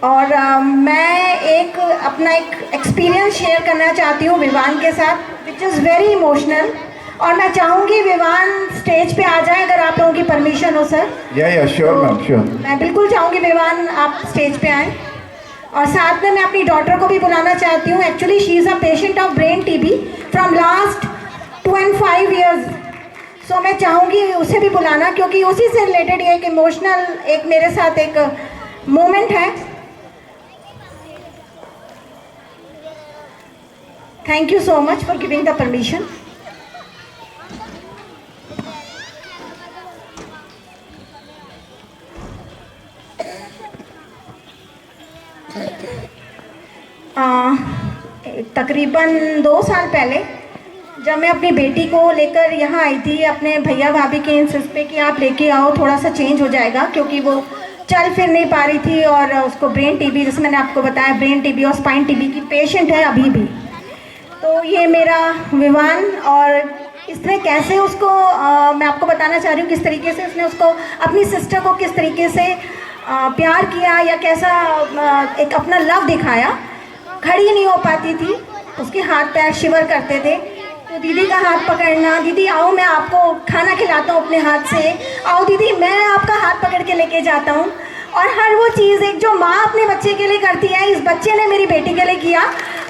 [SPEAKER 2] और मैं अपना एक एक्सपीरियंस शेयर करना चाहती हूँ विवान के साथ, विच इज़ वेरी इमोशनल। और मैं चाहूँगी विवान स्टेज पे आ जाए, अगर आप लोगों की परमिशन हो सर।
[SPEAKER 5] या श्योर मैम, श्योर।
[SPEAKER 2] मैं बिल्कुल चाहूँगी विवान आप स्टेज पे आएँ। और साथ में मैं अपनी डॉटर को भी बुलाना चाहती हूँ। Actually she is a patient of brain TB from last 2 and 5 years। सो मैं चाहूँगी उसे भी बुलाना, क्योंकि उसी से रिलेटेड एक इमोशनल एक मेरे साथ एक मोमेंट है।
[SPEAKER 14] Thank you so much for giving the permission. तकरीबन 2 साल पहले जब मैं अपनी बेटी को लेकर यहाँ आई थी, अपने भैया भाभी के इंसिस्ट पे कि आप लेके आओ, थोड़ा सा चेंज हो जाएगा, क्योंकि वो चल फिर नहीं पा रही थी और उसको ब्रेन टीबी, जैसे मैंने आपको बताया, ब्रेन टीबी और स्पाइन टीबी की पेशेंट है अभी भी। तो ये मेरा विवान, और इस तरह कैसे उसको मैं आपको बताना चाह रही हूँ किस तरीके से उसने उसको अपनी सिस्टर को किस तरीके से प्यार किया या कैसा एक अपना लव दिखाया। खड़ी नहीं हो पाती थी, उसके हाथ पैर शिवर करते थे, तो दीदी का हाथ पकड़ना, दीदी आओ मैं आपको खाना खिलाता हूँ अपने हाथ से, आओ दीदी मैं आपका हाथ पकड़ के लेके जाता हूँ। और हर वो चीज़ एक जो माँ अपने बच्चे के लिए करती है, इस बच्चे ने मेरी बेटी के लिए किया।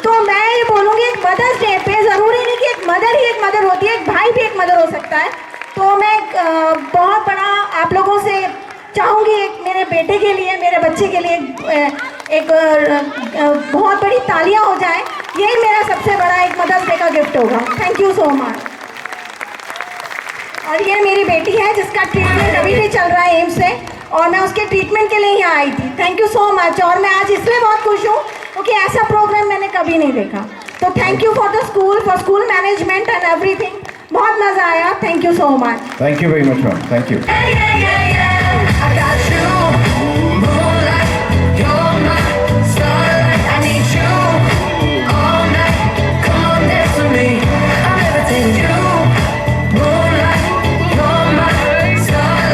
[SPEAKER 14] तो मैं ये बोलूँगी एक मदर्स डे पे ज़रूरी नहीं कि एक मदर ही एक मदर होती है, एक भाई भी एक मदर हो सकता है। तो मैं बहुत बड़ा आप लोगों से चाहूँगी, एक मेरे बेटे के लिए, मेरे बच्चे के लिए एक बहुत बड़ी तालियां हो जाए। यही मेरा सबसे बड़ा एक मदर्स डे का गिफ्ट होगा। Thank you so much. और ये मेरी बेटी है जिसका ट्रीटमेंट अभी भी चल रहा है एम्स से, और मैं उसके ट्रीटमेंट के लिए यहाँ आई थी। Thank you so much. और मैं आज इसलिए बहुत खुश हूँ क्योंकि ऐसा प्रोग्राम मैंने कभी नहीं देखा। तो thank you for the school, for school management and everything. बहुत मज़ा आया। Thank you so much.
[SPEAKER 15] Thank you very much ma'am. Thank you.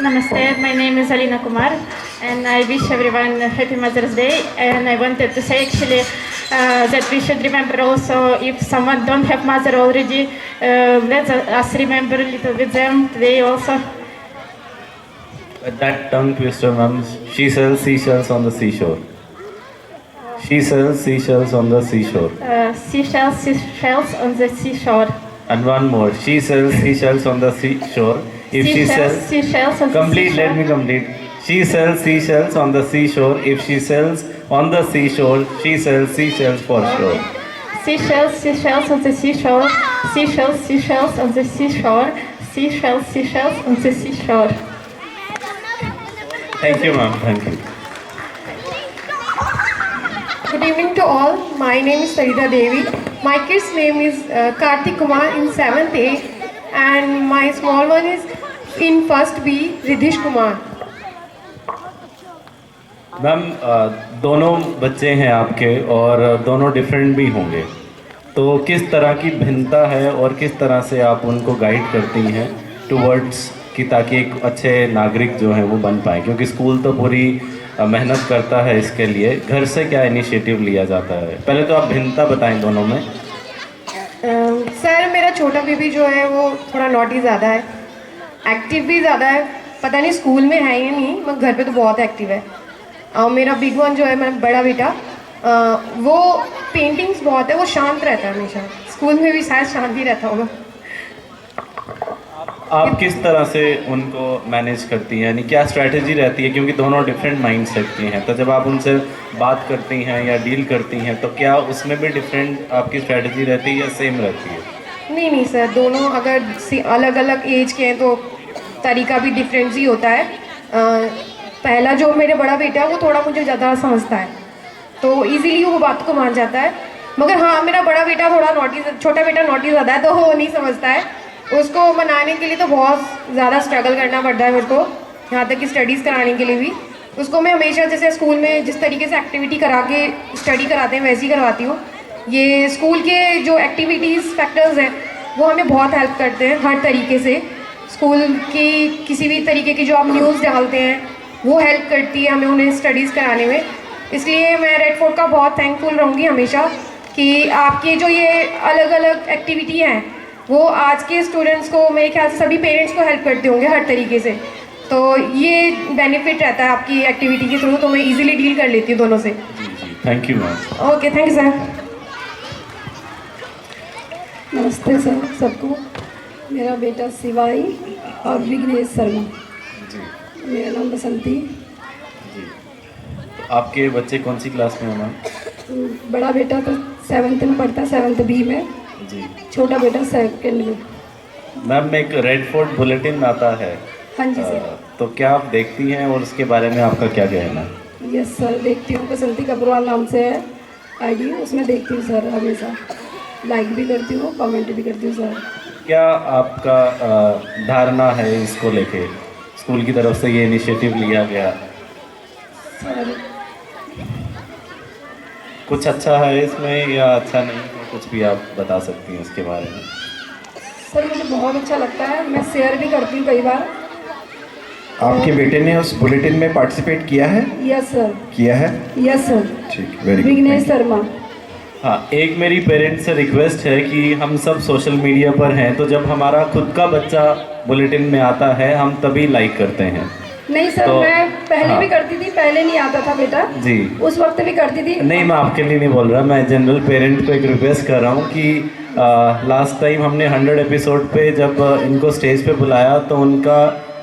[SPEAKER 16] Namaste, my name is Alina Kumar and I wish everyone a happy Mother's Day. And I wanted to say actually that we should remember also, if someone don't have mother already, let us remember a little with them today also.
[SPEAKER 12] That tongue twister, ma'am. She sells seashells on the seashore. She sells seashells on the seashore.
[SPEAKER 16] Seashells on the seashore.
[SPEAKER 12] And one more. She sells seashells on the seashore. If she sells
[SPEAKER 16] seashells on
[SPEAKER 12] complete,
[SPEAKER 16] the seashore.
[SPEAKER 12] let me complete. She sells seashells on the seashore. If she sells on the seashore, she sells seashells for sure.
[SPEAKER 16] Seashells on the seashore. Seashells on the seashore. Seashells on the seashore.
[SPEAKER 12] Thank you, ma'am. Thank you.
[SPEAKER 13] Good evening to all. My name is Sarita Devi. My kid's name is Karthik Kumar in 7th A, and my small one is in 1st B, Ridhish Kumar.
[SPEAKER 12] Ma'am दोनों बच्चे हैं आपके और दोनों डिफरेंट भी होंगे, तो किस तरह की भिन्नता है और किस तरह से आप उनको गाइड करती हैं टुवर्ड्स कि ताकि एक अच्छे नागरिक जो हैं वो बन पाएँ, क्योंकि स्कूल तो पूरी मेहनत करता है इसके लिए। घर से क्या इनिशिएटिव लिया जाता है? पहले तो आप भिन्नता बताएं दोनों में।
[SPEAKER 13] सर मेरा छोटा बेबी जो है वो थोड़ा नॉटी ज़्यादा है, एक्टिव भी ज़्यादा है, पता नहीं स्कूल में है या नहीं, मगर घर पे तो बहुत एक्टिव है। और मेरा बिग वन जो है मेरा बड़ा बेटा, वो पेंटिंग्स बहुत है, वो शांत रहता है हमेशा, स्कूल में भी शायद शांत ही रहता होगा।
[SPEAKER 12] आप किस तरह से उनको मैनेज करती हैं, यानी क्या स्ट्रैटेजी रहती है, क्योंकि दोनों डिफरेंट माइंड सेट की हैं, तो जब आप उनसे बात करती हैं या डील करती हैं तो क्या उसमें भी डिफरेंट आपकी स्ट्रैटेजी रहती है या सेम रहती है?
[SPEAKER 13] नहीं सर, दोनों अगर अलग अलग एज के हैं तो तरीका भी डिफरेंट ही होता है। पहला जो मेरे बड़ा बेटा है वो थोड़ा मुझे ज़्यादा समझता है, तो इजीली वो बात को मान जाता है। मगर हाँ, मेरा बड़ा बेटा थोड़ा नॉटी, छोटा बेटा नॉटी ज़्यादा है, तो वो नहीं समझता है। उसको मनाने के लिए तो बहुत ज़्यादा स्ट्रगल करना पड़ता है मेरे को, यहाँ तक कि स्टडीज़ कराने के लिए भी। उसको मैं हमेशा जैसे स्कूल में जिस तरीके से एक्टिविटी करा के स्टडी कराते हैं वैसे ही करवाती हूँ। ये स्कूल के जो एक्टिविटीज़ फैक्टर्स हैं वो हमें बहुत हेल्प करते हैं हर तरीके से। स्कूल की किसी भी तरीके की जो आप न्यूज़ डालते हैं वो हेल्प करती है हमें उन्हें स्टडीज़ कराने में। इसलिए मैं रेड फोर्ट का बहुत थैंकफुल रहूँगी हमेशा कि आपके जो ये अलग अलग एक्टिविटी हैं वो आज के स्टूडेंट्स को, मेरे ख्याल से सभी पेरेंट्स को हेल्प करते होंगे हर तरीके से। तो ये बेनिफिट रहता है आपकी एक्टिविटी के थ्रू, तो मैं इजीली डील कर लेती हूँ दोनों से।
[SPEAKER 12] Thank you ma'am.
[SPEAKER 13] Okay, thank you sir.
[SPEAKER 17] नमस्ते सर सबको। मेरा बेटा शिवाई और विघ्नेश शर्मा। मेरा नाम बसंती।
[SPEAKER 12] आपके बच्चे कौन सी क्लास में हैं मैम?
[SPEAKER 17] बड़ा बेटा तो 7th में पढ़ता है, 7th बी में,
[SPEAKER 12] जी।
[SPEAKER 17] छोटा बेटा 2nd में।
[SPEAKER 12] मैम एक रेड फोर्ट बुलेटिन आता है,
[SPEAKER 17] हाँ जी सर।
[SPEAKER 12] तो क्या आप देखती हैं और उसके बारे में आपका क्या कहना है?
[SPEAKER 17] यस सर, देखती हूँ। बसंती कब्रवाल नाम से है आईडी, उसमें देखती हूँ सर, हमेशा लाइक भी करती हूँ, कमेंट भी करती हूँ सर।
[SPEAKER 12] क्या आपका धारणा है इसको लेके, स्कूल की तरफ से ये इनिशिएटिव लिया गया?
[SPEAKER 17] सर
[SPEAKER 12] कुछ अच्छा है इसमें या अच्छा नहीं है, कुछ भी आप बता सकती हैं इसके बारे में?
[SPEAKER 17] सर मुझे बहुत अच्छा लगता है, मैं शेयर भी करती हूँ कई बार।
[SPEAKER 5] आपके बेटे ने उस बुलेटिन में पार्टिसिपेट किया है?
[SPEAKER 17] Yes sir.
[SPEAKER 5] किया है?
[SPEAKER 17] Yes sir.
[SPEAKER 5] ठीक, वेरी गुड।
[SPEAKER 17] विघ्नेश शर्मा।
[SPEAKER 12] हाँ, एक मेरी पेरेंट्स से रिक्वेस्ट है कि हम सब सोशल मीडिया पर हैं, तो जब हमारा खुद का बच्चा बुलेटिन में आता है हम तभी लाइक करते हैं।
[SPEAKER 17] नहीं सर,
[SPEAKER 12] तो,
[SPEAKER 17] मैं पहले
[SPEAKER 12] हाँ।
[SPEAKER 17] भी करती थी, पहले नहीं आता था बेटा
[SPEAKER 12] जी,
[SPEAKER 17] उस वक्त भी करती थी।
[SPEAKER 12] नहीं मैं आपके लिए नहीं बोल रहा, मैं जनरल पेरेंट को एक रिक्वेस्ट कर रहा हूँ कि लास्ट टाइम हमने 100 एपिसोड पे जब इनको स्टेज पे बुलाया तो उनका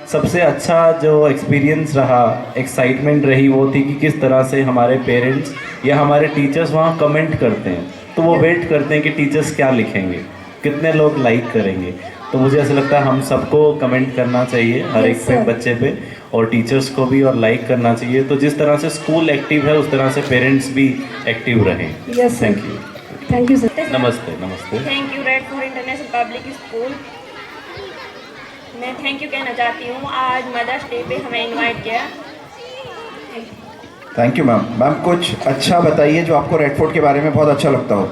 [SPEAKER 12] सबसे अच्छा जो एक्सपीरियंस रहा, एक्साइटमेंट रही, वो थी कि किस तरह से हमारे पेरेंट्स या हमारे टीचर्स वहाँ कमेंट करते हैं, तो वो वेट करते हैं कि टीचर्स क्या लिखेंगे, कितने लोग लाइक करेंगे। तो मुझे ऐसा लगता है हम सबको कमेंट करना चाहिए, हर एक पे बच्चे पे, और टीचर्स को भी, और लाइक करना चाहिए। तो जिस तरह से स्कूल एक्टिव है उस तरह से पेरेंट्स भी एक्टिव रहें।
[SPEAKER 17] Yes,
[SPEAKER 12] thank you.
[SPEAKER 17] Thank you sir.
[SPEAKER 12] नमस्ते। नमस्ते।
[SPEAKER 16] Thank you read fort international public school. मैं थैंक यू कहना चाहती हूँ, आज मदर्स डे पे हमें इनवाइट किया।
[SPEAKER 5] Thank you ma'am. मैम कुछ अच्छा बताइए जो आपको रेड फोर्ट के बारे में बहुत अच्छा लगता हो।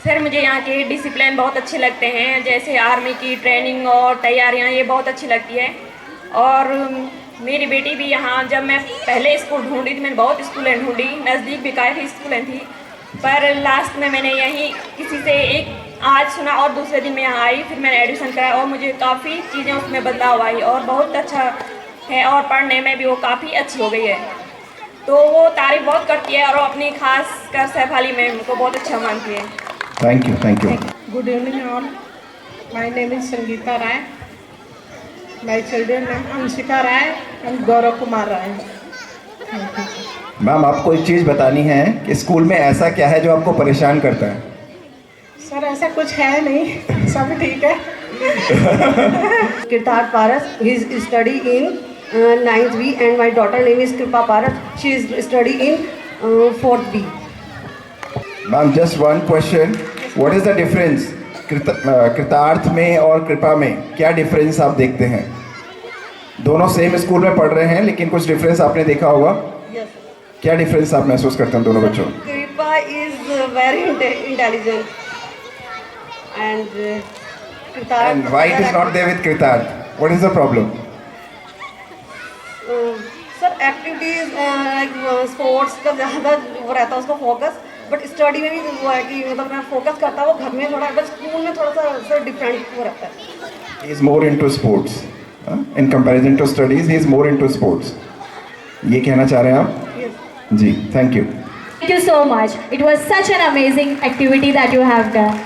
[SPEAKER 16] सर मुझे यहाँ के डिसिप्लिन बहुत अच्छे लगते हैं, जैसे आर्मी की ट्रेनिंग और तैयारियाँ, ये बहुत अच्छी लगती है। और मेरी बेटी भी यहाँ, जब मैं पहले स्कूल ढूंढी थी, मैंने बहुत स्कूलें ढूंढी, नज़दीक भी काफ़ी स्कूलें थी, पर लास्ट में मैंने यहीं किसी से एक आज सुना और दूसरे दिन मैं यहाँ आई, फिर मैंने एडमिशन कराया और मुझे काफ़ी चीज़ें उसमें बदलाव आई और बहुत अच्छा है, और पढ़ने में भी वो काफ़ी अच्छी हो गई है। तो वो तारीफ बहुत करती है और वो अपनी खास कर सैफाली मैम को बहुत अच्छा मानती है।
[SPEAKER 5] Thank you. Thank you.
[SPEAKER 15] Good evening all. My name is Sangeeta Rai. My children name Anshika Rai and Gaurav Kumar Rai. Thank you.
[SPEAKER 5] Ma'am आपको एक चीज़ बतानी है कि स्कूल में ऐसा क्या है जो आपको परेशान करता है?
[SPEAKER 15] सर ऐसा कुछ है नहीं, सब ठीक है।
[SPEAKER 18] Kirtar Paras, he is study in 9th B, and my daughter name is Kripa Paras. She is study in 4th B.
[SPEAKER 5] Ma'am just one question, what is the difference कृतार्थ में और कृपा में, क्या डिफरेंस आप देखते हैं? दोनों सेम स्कूल में पढ़ रहे हैं लेकिन कुछ डिफरेंस आपने देखा होगा। क्या डिफरेंस आप महसूस करते हैं दोनों बच्चों?
[SPEAKER 18] Kripa is very intelligent, and Kirtar.
[SPEAKER 5] And why it is not there with Kritarth? What is the problem?
[SPEAKER 18] Sir activities like sports का ज़्यादा वो रहता है उसका फोकस, बट स्टडी में भी वो है कि मतलब मैं फोकस करता हूँ घर में थोड़ा, बट स्कूल में थोड़ा सा सर डिफरेंट वो रहता है।
[SPEAKER 5] He is more into sports. In comparison to studies, he is more into sports. ये कहना चाह रहे हैं आप? जी, thank you.
[SPEAKER 4] Thank you so much. It was such an amazing activity that you have done.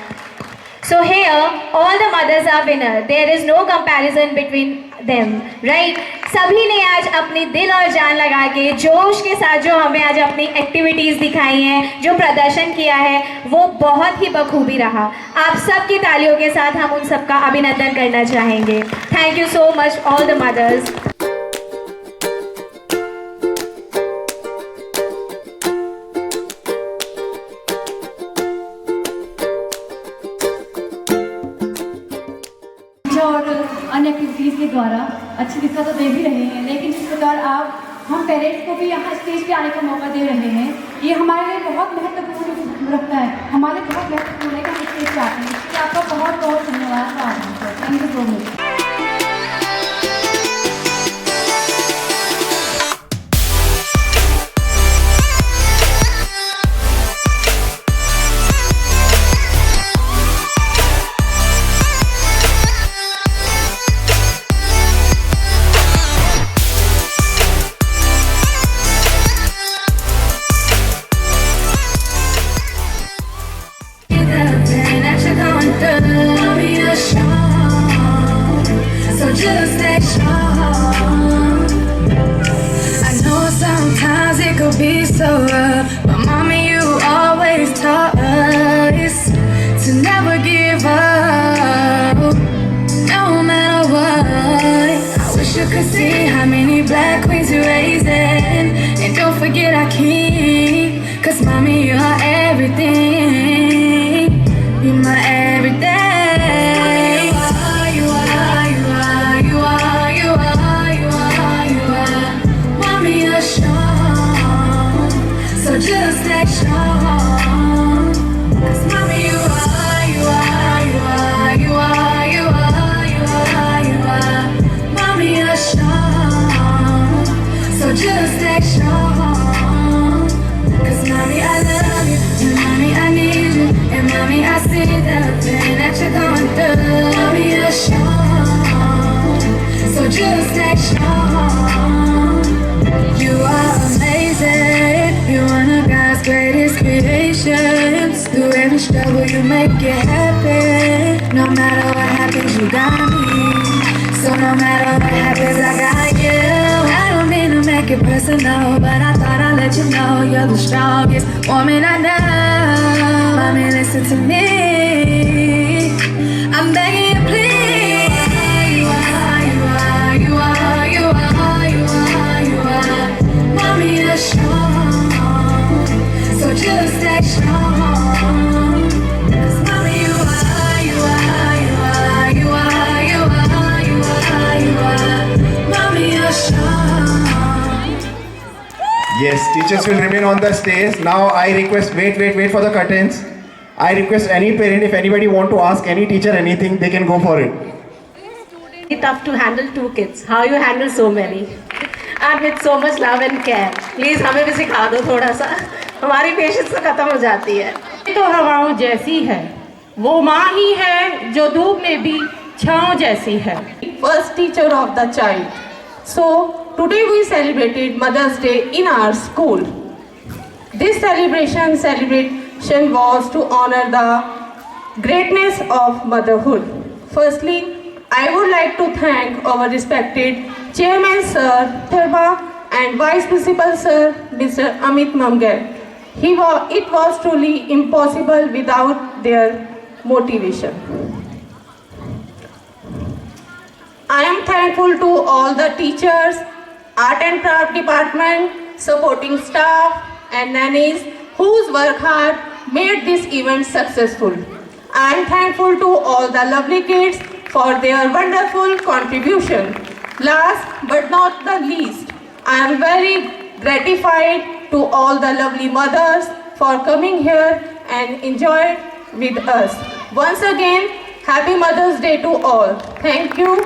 [SPEAKER 4] So here, all the mothers are winner. There is no comparison between them, right? सभी ने आज अपनी दिल और जान लगा के जोश के साथ जो हमें आज अपनी एक्टिविटीज़ दिखाई हैं, जो प्रदर्शन किया है, वो बहुत ही बखूबी रहा। आप सबकी तालियों के साथ हम उन सबका अभिनंदन करना चाहेंगे। Thank you so much, all the mothers.
[SPEAKER 19] और अन्य एक्टिविटीज़ के द्वारा अच्छी दिशा तो दे भी रहे हैं, लेकिन जिस प्रकार आप हम पेरेंट्स को भी यहाँ स्टेज पे आने का मौका दे रहे हैं, ये हमारे लिए बहुत महत्वपूर्ण रखता है, हमारे बहुत महत्वपूर्ण है कि हम स्टेज पे आते हैं। इसलिए आपका बहुत बहुत धन्यवाद। Thank you so much.
[SPEAKER 10] give up, no matter what. I wish you could see how many black queens you're raising. And don't forget our king, 'cause mommy, you are everything. You're my everything. You are, you are, you are, you are, you are, you are. Mommy, you're strong, so just stay strong. 'Cause mommy, you are, you are, you are, you are, you are, you are, you are. Mommy, you're strong, so just stay strong. 'Cause mommy, I love you, and mommy, I need you, and mommy, I see the pain that you're going through. Mommy, you're strong, so just stay strong. You are amazing, you're one of God's greatest creations. Through every struggle, you make it happen. No matter what happens, you got me. So no matter what happens, I got you. I don't mean to make it personal, but I thought I'd let you know you're the strongest woman I know. Mommy, listen to me, I'm begging you, please. You are, you are, you are, you are, you are, you are. Mommy, you're strong, so just stay strong. 'Cause mommy, you are, you are, you are, you are, you are, you are, you are. Mommy, you're strong.
[SPEAKER 5] Yes, teachers will remain on the stage. Now I request, wait for the curtains. I request any parent, if anybody want to ask any teacher anything, they can go for it.
[SPEAKER 8] It's tough to handle 2 kids. How you handle so many? And with so much love and care. Please हमें भी सिखा दो थोड़ा सा. हमारी पेशेंस तो खत्म हो जाती है.
[SPEAKER 15] तो हवाओं जैसी है, वो माँ ही है जो धूप में भी छाँव जैसी है. First teacher of the child. So today we celebrated Mother's Day in our school. This celebration was to honor the greatness of motherhood. Firstly, I would like to thank our respected Chairman Sir Sharma and Vice Principal Sir Mr. Amit Mamgar. It was truly impossible without their motivation. I am thankful to all the teachers, art and craft department, supporting staff and nannies whose work hard made this event successful. I am thankful to all the lovely kids for their wonderful contribution. Last but not the least, I am very gratified to all the lovely mothers for coming here and enjoy with us. Once again, happy Mother's Day to all. Thank you.